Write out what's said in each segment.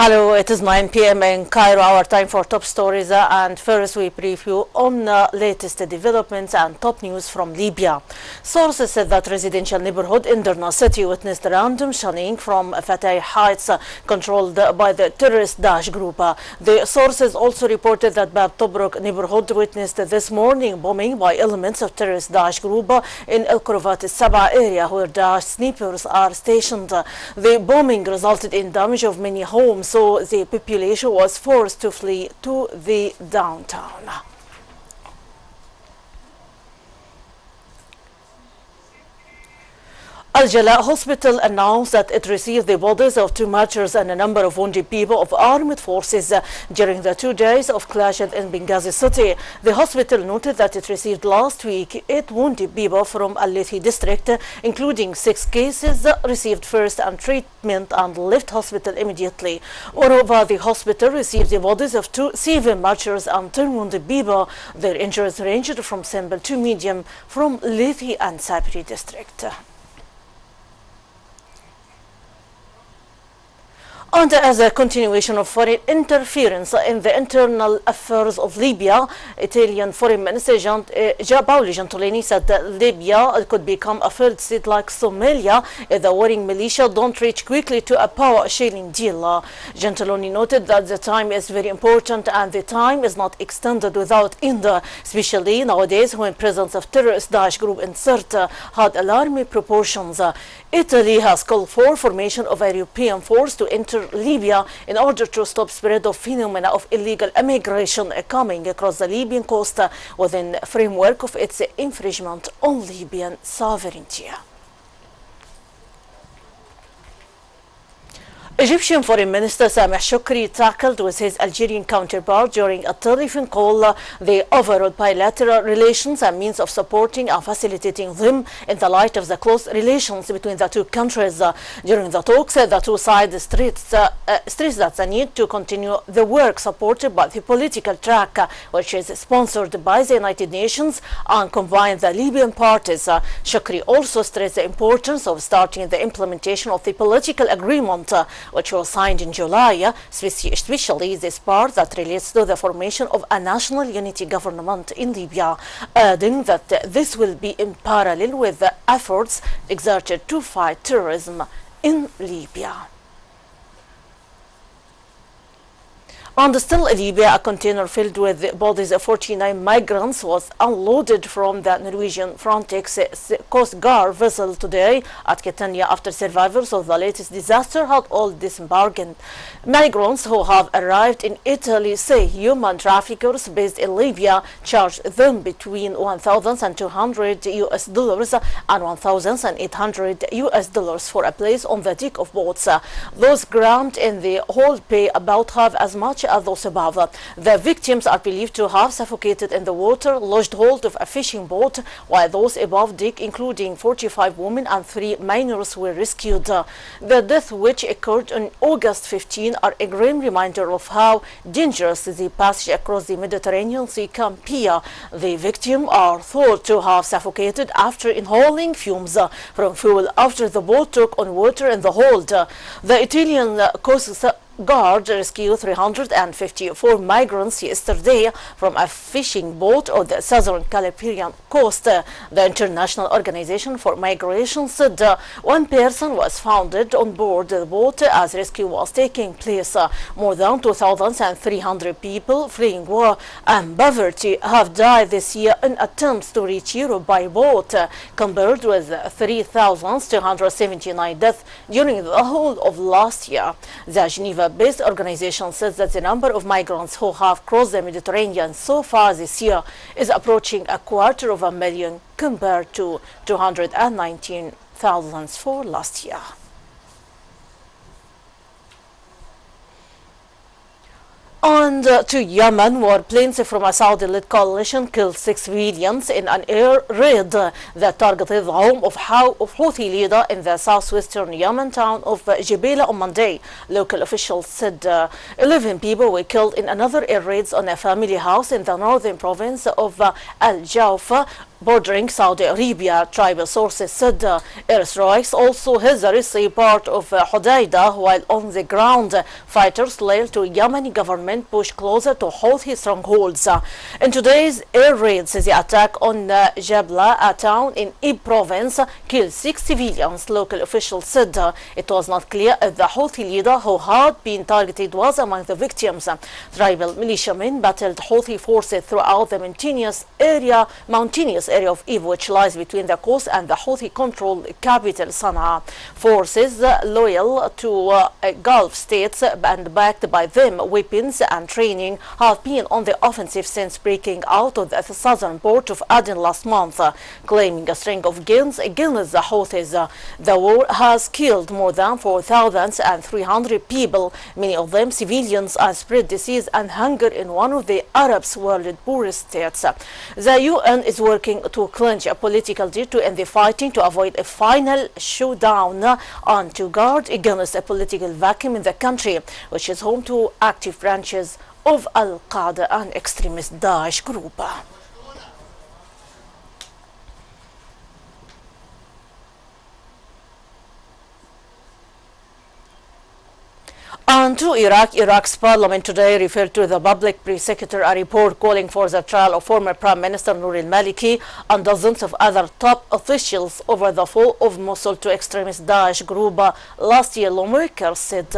Hello, it is 9 p.m. in Cairo, our time for top stories, and first we preview on latest developments and top news from Libya. Sources said that residential neighborhood in Derna city witnessed random shelling from Fatah Heights controlled by the terrorist Daesh group. The sources also reported that Bab Tobruk neighborhood witnessed this morning bombing by elements of terrorist Daesh group in التاسعة area where Daesh snipers are stationed. The bombing resulted in damage of many homes, so the population was forced to flee to the downtown. Al-Jala Hospital announced that it received the bodies of 2 martyrs and a number of wounded people of armed forces during the 2 days of clashes in Benghazi city. The hospital noted that it received last week 8 wounded people from Al-Belidy district, including 6 cases received first and treatment and left hospital immediately. Moreover, the hospital received the bodies of 7 martyrs and 10 wounded people. Their injuries ranged from simple to medium from Belidy and Sabri district. And as a continuation of foreign interference in the internal affairs of Libya, Italian Foreign Minister Paolo Gentiloni said that Libya could become a failed state like Somalia if the warring militia don't reach quickly to a power-sharing deal. Gentiloni noted that the time is very important and the time is not extended without end, especially nowadays when presence of terrorist Daesh group in Sirte had alarming proportions. Italy has called for formation of a European force to enter Libya in order to stop spread of phenomena of illegal immigration coming across the Libyan coast within the framework of its infringement on Libyan sovereignty. Egyptian Foreign Minister Sameh Shoukry tackled with his Algerian counterpart during a telephone call the overall bilateral relations and means of supporting and facilitating them in the light of the close relations between the 2 countries. During the talks, the 2 sides stressed that the need to continue the work supported by the political track, which is sponsored by the United Nations, and combine the Libyan parties. Shoukry also stressed the importance of starting the implementation of the political agreement which was signed in July, especially this part that relates to the formation of a national unity government in Libya, adding that this will be in parallel with the efforts exerted to fight terrorism in Libya. And still in Libya, a container filled with the bodies of 49 migrants was unloaded from the Norwegian Frontex Coast Guard vessel today at Catania after survivors of the latest disaster had all disembarked. Migrants who have arrived in Italy say human traffickers based in Libya charged them between $1,200 US and $1,800 US for a place on the deck of boats. Those crammed in the hold pay about half as much as those above. The victims are believed to have suffocated in the water, lodged hold of a fishing boat, while those above deck, including 45 women and 3 minors, were rescued. The deaths, which occurred on August 15, are a grim reminder of how dangerous the passage across the Mediterranean Sea can be. The victims are thought to have suffocated after inhaling fumes from fuel after the boat took on water in the hold. The Italian Coast Guard rescued 354 migrants yesterday from a fishing boat on the southern Caribbean coast. The International Organization for Migration said 1 person was found on board the boat as rescue was taking place. More than 2,300 people fleeing war and poverty have died this year in attempts to reach Europe by boat, compared with 3,279 deaths during the whole of last year. The Geneva-based organization says that the number of migrants who have crossed the Mediterranean so far this year is approaching 250,000 compared to 219,000 for last year. And to Yemen, where planes from a Saudi-led coalition killed 6 civilians in an air raid that targeted the home of Houthi leader in the southwestern Yemen town of Jubaila on Monday. Local officials said 11 people were killed in another air raid on a family house in the northern province of Al-Jawf, bordering Saudi Arabia. Tribal sources said airstrikes also hit the Red Sea part of Hodeidah, while on the ground, fighters loyal to Yemeni government push closer to Houthi strongholds. In today's air raids, the attack on Jabla, a town in Ib province, killed 6 civilians. Local officials said it was not clear if the Houthi leader who had been targeted was among the victims. Tribal militiamen battled Houthi forces throughout the mountainous area of Ib, which lies between the coast and the Houthi-controlled capital Sana'a. Forces loyal to Gulf states and backed by them, weapons and training have been on the offensive since breaking out of the southern port of Aden last month, claiming a string of gains against the Houthis. The war has killed more than 4,300 people, many of them civilians, and spread disease and hunger in one of the Arab's world's poorest states. The UN is working to clinch a political deal to end the fighting, to avoid a final showdown, and to guard against a political vacuum in the country, which is home to active branches of Al-Qaeda and extremist Daesh group. And to Iraq, Iraq's parliament today referred to the public prosecutor a report calling for the trial of former Prime Minister Nouri al-Maliki and dozens of other top officials over the fall of Mosul to extremist Daesh group last year. Lawmakers said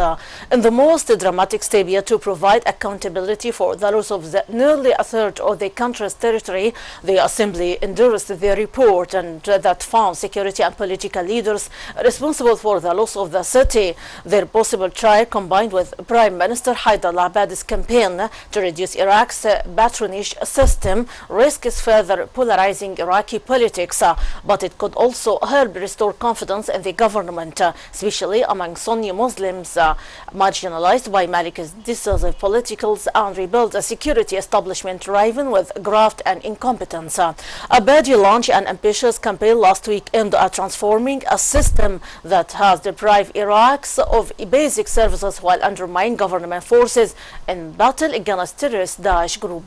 in the most dramatic step yet to provide accountability for the loss of nearly a third of the country's territory, the assembly endorsed the report and that found security and political leaders responsible for the loss of the city. Their possible trial combined with Prime Minister Haidar al-Abadi's campaign to reduce Iraq's patronage system risks further polarizing Iraqi politics, but it could also help restore confidence in the government, especially among Sunni Muslims marginalized by Malik's decisive politicals, and rebuild a security establishment riven with graft and incompetence. Abadi launched an ambitious campaign last week aimed at transforming a system that has deprived Iraq of basic services while undermining government forces in battle against terrorist Daesh group.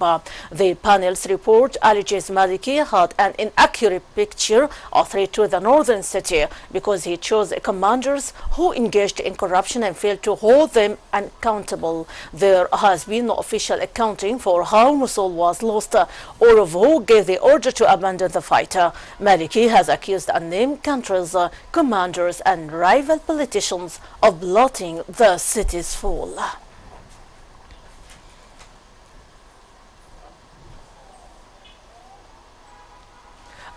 The panel's report alleges Maliki had an inaccurate picture of threat to the northern city because he chose commanders who engaged in corruption and failed to hold them accountable. There has been no official accounting for how Mosul was lost or of who gave the order to abandon the fight. Maliki has accused unnamed countries, commanders and rival politicians of blotting the city's fall.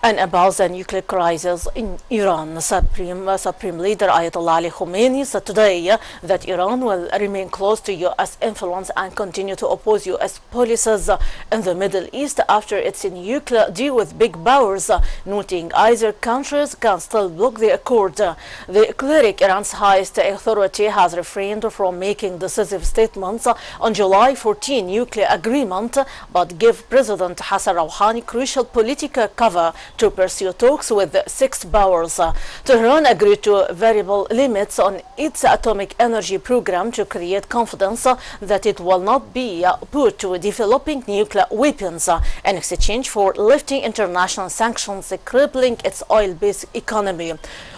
And about the nuclear crisis in Iran, Supreme Leader Ayatollah Ali Khamenei said today that Iran will remain close to U.S. influence and continue to oppose U.S. policies in the Middle East after its nuclear deal with big powers, noting either countries can still block the accord. The cleric, Iran's highest authority, has refrained from making decisive statements on July 14 nuclear agreement, but gave President Hassan Rouhani crucial political cover to pursue talks with 6 powers. Tehran agreed to variable limits on its atomic energy program to create confidence that it will not be put to developing nuclear weapons in exchange for lifting international sanctions crippling its oil-based economy.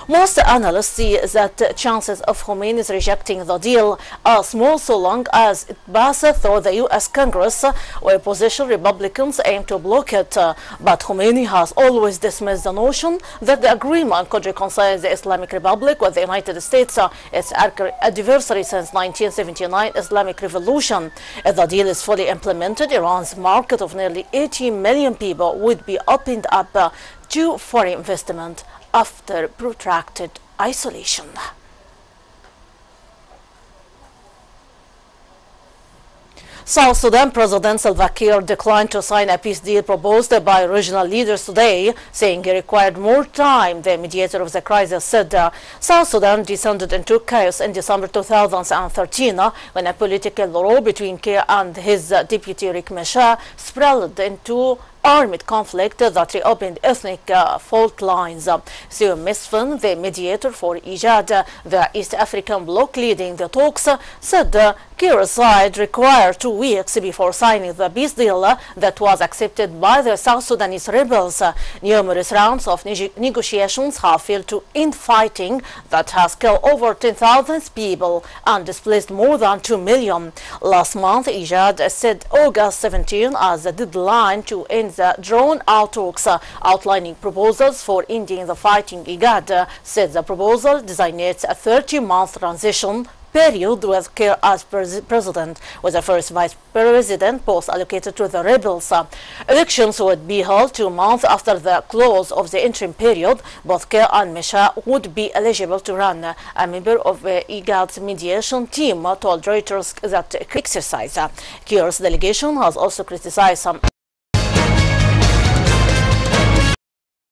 Most analysts see that chances of Khamenei's rejecting the deal are small so long as it passes through the U.S. Congress, where opposition Republicans aim to block it. But Khamenei has always dismissed the notion that the agreement could reconcile the Islamic Republic with the United States, its adversary since 1979 Islamic Revolution. If the deal is fully implemented, Iran's market of nearly 80 million people would be opened up to foreign investment after protracted isolation. South Sudan President Salva Kiir declined to sign a peace deal proposed by regional leaders today, saying he required more time. The mediator of the crisis said South Sudan descended into chaos in December 2013 when a political row between Kiir and his deputy Riek Machar spiraled into armed conflict that reopened ethnic fault lines. Sue Misfin, the mediator for Ijad, the East African bloc leading the talks, said the Kir side required 2 weeks before signing the peace deal that was accepted by the South Sudanese rebels. Numerous rounds of negotiations have failed to end fighting that has killed over 10,000 people and displaced more than 2 million. Last month, Ijad set August 17 as the deadline to end the drawn-out talks, outlining proposals for ending the fighting. Ijad said the proposal designates a 30-month transition period with Kir as president, with the first vice president post allocated to the rebels. Elections would be held 2 months after the close of the interim period. Both Kir and Mesha would be eligible to run. A member of IGAD's mediation team told Reuters that exercise. Kir's delegation has also criticized some